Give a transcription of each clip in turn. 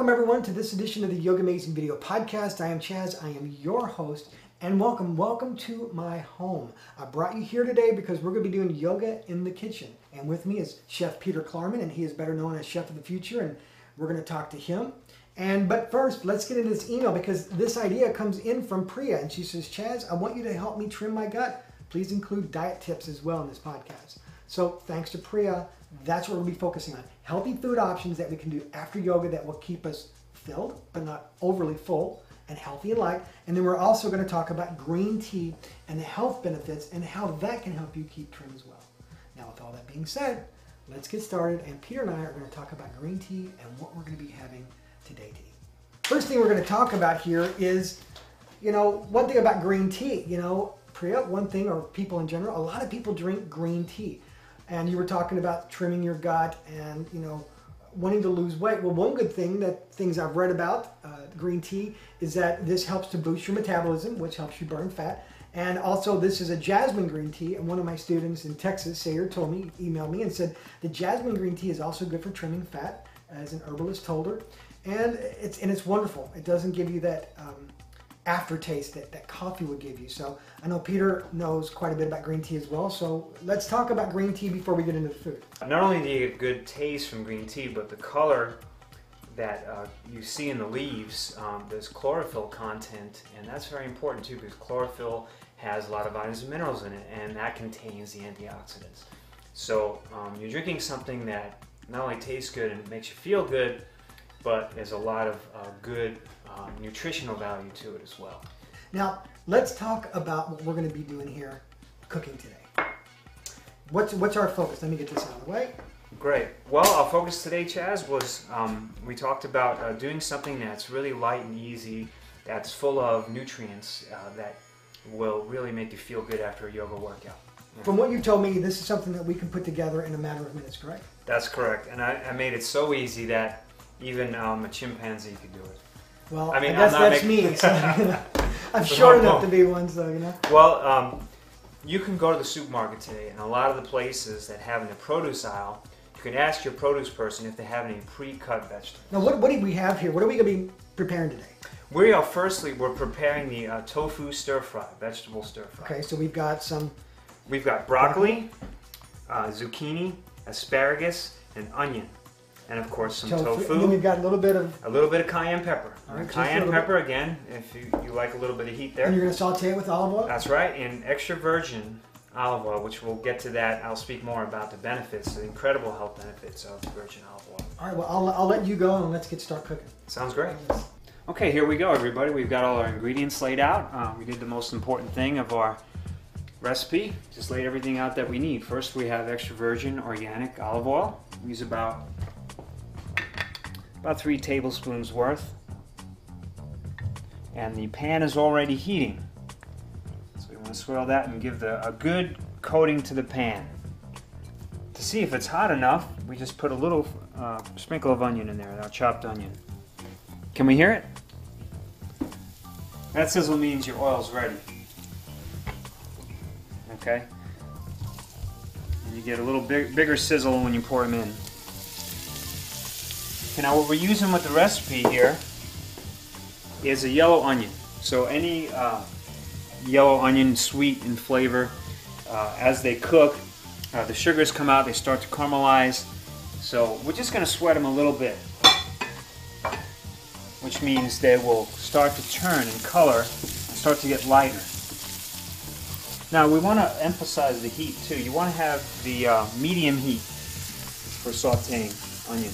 Welcome everyone to this edition of the Yoga Amazing Video Podcast. I am Chaz, I am your host, and welcome to my home. I brought you here today because we're going to be doing yoga in the kitchen. And with me is Chef Peter Klarman, and he is better known as Chef of the Future, and we're going to talk to him. But first, let's get into this email because this idea comes in from Priya, and she says, Chaz, I want you to help me trim my gut. Please include diet tips as well in this podcast. So thanks to Priya, that's what we'll be focusing on. Healthy food options that we can do after yoga that will keep us filled, but not overly full, and healthy and light. And then we're also going to talk about green tea and the health benefits and how that can help you keep trim as well. Now, with all that being said, let's get started. And Peter and I are going to talk about green tea and what we're going to be having today to eat. First thing we're going to talk about here is, one thing about green tea. Priya, one thing, or people in general, a lot of people drink green tea. And you were talking about trimming your gut and, wanting to lose weight. Well, one good thing, things I've read about green tea, is that this helps to boost your metabolism, which helps you burn fat. And also, this is a jasmine green tea. And one of my students in Texas, Sayer, emailed me and said the jasmine green tea is also good for trimming fat, as an herbalist told her. And it's wonderful. It doesn't give you that aftertaste that coffee would give you. So I know Peter knows quite a bit about green tea as well. So let's talk about green tea before we get into the food. Not only do you get good taste from green tea, but the color that you see in the leaves, there's chlorophyll content, and that's very important too because chlorophyll has a lot of vitamins and minerals in it, and that contains the antioxidants. So you're drinking something that not only tastes good and makes you feel good, but there's a lot of good nutritional value to it as well. Now, let's talk about what we're going to be doing here, cooking today. What's our focus? Let me get this out of the way. Great. Well, our focus today, Chaz, was we talked about doing something that's really light and easy, that's full of nutrients that will really make you feel good after a yoga workout. Yeah. From what you told me, this is something that we can put together in a matter of minutes, correct? That's correct. And I made it so easy that even a chimpanzee could do it. Well, I guess that's me. So, I'm short enough to be one, so Well, you can go to the supermarket today, and a lot of the places that have in the produce aisle, you can ask your produce person if they have any pre-cut vegetables. Now, what do we have here? What are we going to be preparing today? We're preparing the tofu stir-fry, vegetable stir-fry. Okay, so we've got broccoli, zucchini, asparagus, and onion. And of course some tofu. And then we've got a little bit of cayenne pepper. Right, cayenne pepper again, if you like a little bit of heat there. And you're going to saute it with olive oil? That's right, and extra virgin olive oil, which we'll get to that. I'll speak more about the benefits, the incredible health benefits of virgin olive oil. All right, well I'll let you go and let's get started cooking. Sounds great. Okay, here we go, everybody. We've got all our ingredients laid out. We did the most important thing of our recipe. Just laid everything out that we need. First, we have extra virgin organic olive oil. We use about 3 tablespoons worth, and the pan is already heating, so we want to swirl that and give a good coating to the pan. To see if it's hot enough, we just put a little sprinkle of onion in there, our chopped onion. Can we hear it? That sizzle means your oil's ready. Okay, and you get a little bigger sizzle when you pour them in. Okay, now what we're using with the recipe here is a yellow onion. So any yellow onion, sweet in flavor, as they cook, the sugars come out, they start to caramelize. So we're just going to sweat them a little bit, which means they will start to turn in color and start to get lighter. Now we want to emphasize the heat too. You want to have the medium heat for sauteing onion.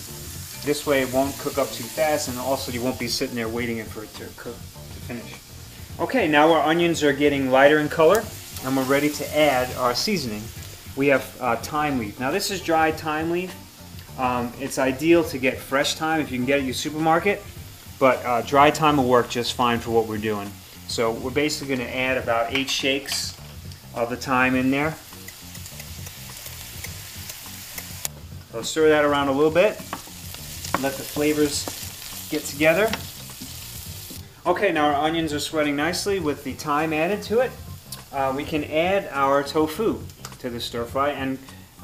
This way it won't cook up too fast, and also you won't be sitting there waiting for it to cook to finish. Okay, now our onions are getting lighter in color, and we're ready to add our seasoning. We have thyme leaf. Now this is dried thyme leaf. It's ideal to get fresh thyme if you can get it at your supermarket, but dry thyme will work just fine for what we're doing. So we're basically going to add about 8 shakes of the thyme in there. So stir that around a little bit. Let the flavors get together. Okay, now our onions are sweating nicely with the thyme added to it. We can add our tofu to the stir fry, and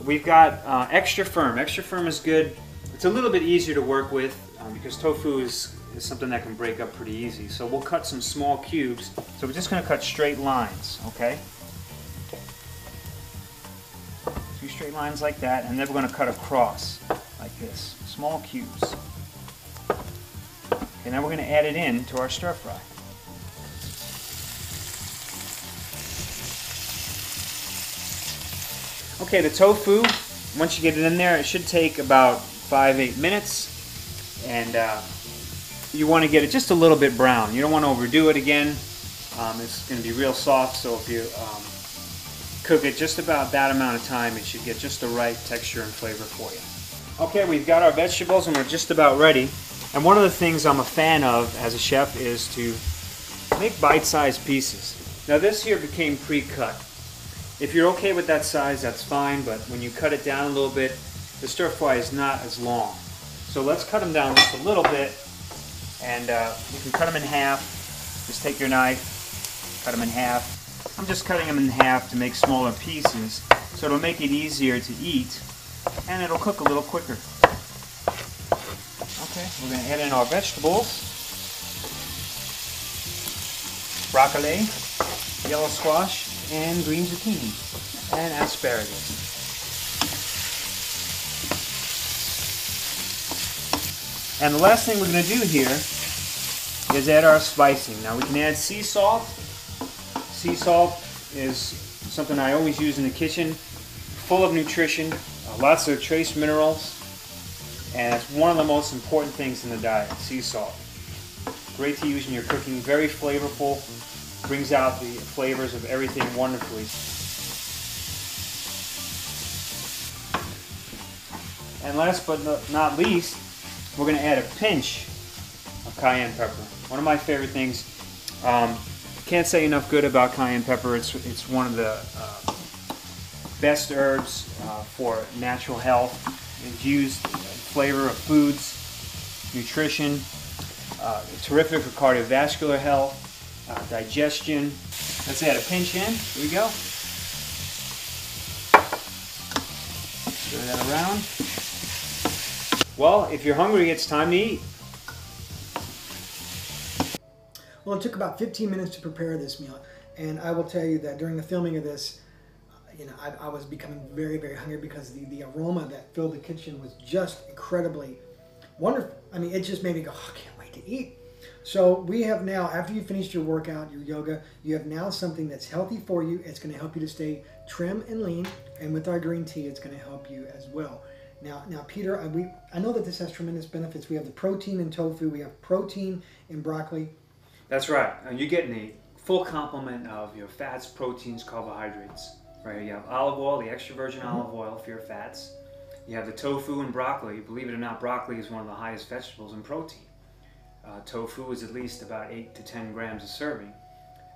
we've got extra firm. Extra firm is good. It's a little bit easier to work with because tofu is something that can break up pretty easy. So we'll cut some small cubes. So we're just going to cut straight lines, okay? 2 straight lines like that, and then we're going to cut across like this, small cubes. Okay, now we're going to add it in to our stir fry. Okay, the tofu, once you get it in there, it should take about 5-8 minutes, and you want to get it just a little bit brown. You don't want to overdo it again. It's going to be real soft, so if you cook it just about that amount of time, it should get just the right texture and flavor for you. Okay, we've got our vegetables and we're just about ready. And one of the things I'm a fan of as a chef is to make bite-sized pieces. Now this here became pre-cut. If you're okay with that size, that's fine, but when you cut it down a little bit, the stir fry is not as long. So let's cut them down just a little bit, and you can cut them in half. Just take your knife, cut them in half. I'm just cutting them in half to make smaller pieces, so it'll make it easier to eat, and it'll cook a little quicker. Okay, we're going to add in our vegetables. Broccoli, yellow squash, and green zucchini, and asparagus. And the last thing we're going to do here is add our spicing. Now we can add sea salt. Sea salt is something I always use in the kitchen, full of nutrition, lots of trace minerals, and it's one of the most important things in the diet, sea salt. Great to use in your cooking, very flavorful, brings out the flavors of everything wonderfully. And last but not least, we're going to add a pinch of cayenne pepper. One of my favorite things. Can't say enough good about cayenne pepper. It's one of the best herbs for natural health. It's used in flavor of foods, nutrition, terrific for cardiovascular health, digestion. Let's add a pinch in. Here we go. Stir that around. Well, if you're hungry, it's time to eat. Well, it took about 15 minutes to prepare this meal, and I will tell you that during the filming of this, I was becoming very, very hungry because the aroma that filled the kitchen was just incredibly wonderful. I mean, it just made me go, oh, I can't wait to eat. So we have now, after you finished your workout, your yoga, you have now something that's healthy for you. It's going to help you to stay trim and lean, and with our green tea, it's going to help you as well. Now, Peter, I know that this has tremendous benefits. We have the protein in tofu. We have protein in broccoli. That's right. You're getting a full complement of your fats, proteins, carbohydrates. Right? You have olive oil, the extra virgin olive oil for your fats. You have the tofu and broccoli. Believe it or not, broccoli is one of the highest vegetables in protein. Tofu is at least about 8 to 10 grams a serving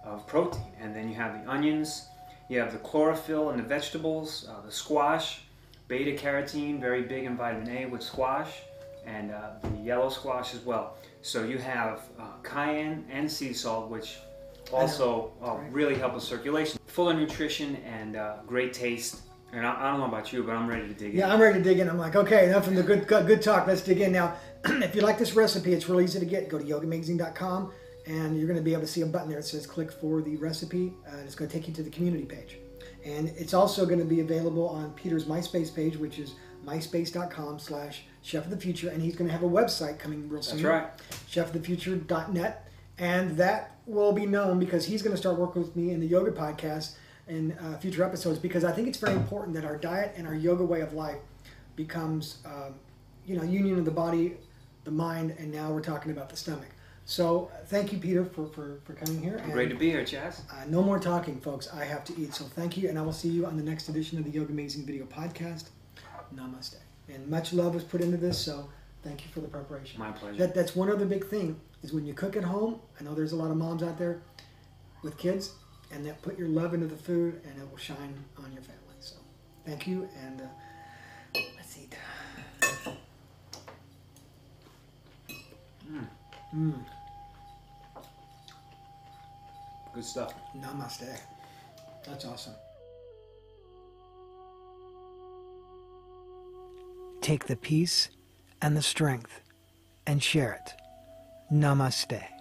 of protein. And then you have the onions, you have the chlorophyll in the vegetables, the squash, beta carotene, very big in vitamin A with squash, and the yellow squash as well. So you have cayenne and sea salt, which also really help with circulation. Full of nutrition and great taste. And I don't know about you, but I'm ready to dig in. Yeah, I'm ready to dig in. I'm like, okay, enough from the good talk. Let's dig in. Now, if you like this recipe, it's really easy to get. Go to yogamagazine.com, and you're going to be able to see a button there that says click for the recipe. It's going to take you to the community page. And it's also going to be available on Peter's MySpace page, which is myspace.com/Chef of the Future. And he's going to have a website coming real soon. That's right. chefofthefuture.net. And that will be known because he's going to start working with me in the yoga podcast in future episodes, because I think it's very important that our diet and our yoga way of life becomes, union of the body, the mind, and now we're talking about the stomach. So thank you, Peter, for coming here. Great to be here, Chaz. No more talking, folks. I have to eat. So thank you, and I will see you on the next edition of the Yoga Amazing Video Podcast. Namaste. And much love was put into this, so thank you for the preparation. My pleasure. That's one other big thing, is when you cook at home, I know there's a lot of moms out there with kids, and that put your love into the food, and it will shine on your family. So thank you, and let's eat. Good stuff. Namaste. That's awesome. Take the peace and the strength and share it. Namaste.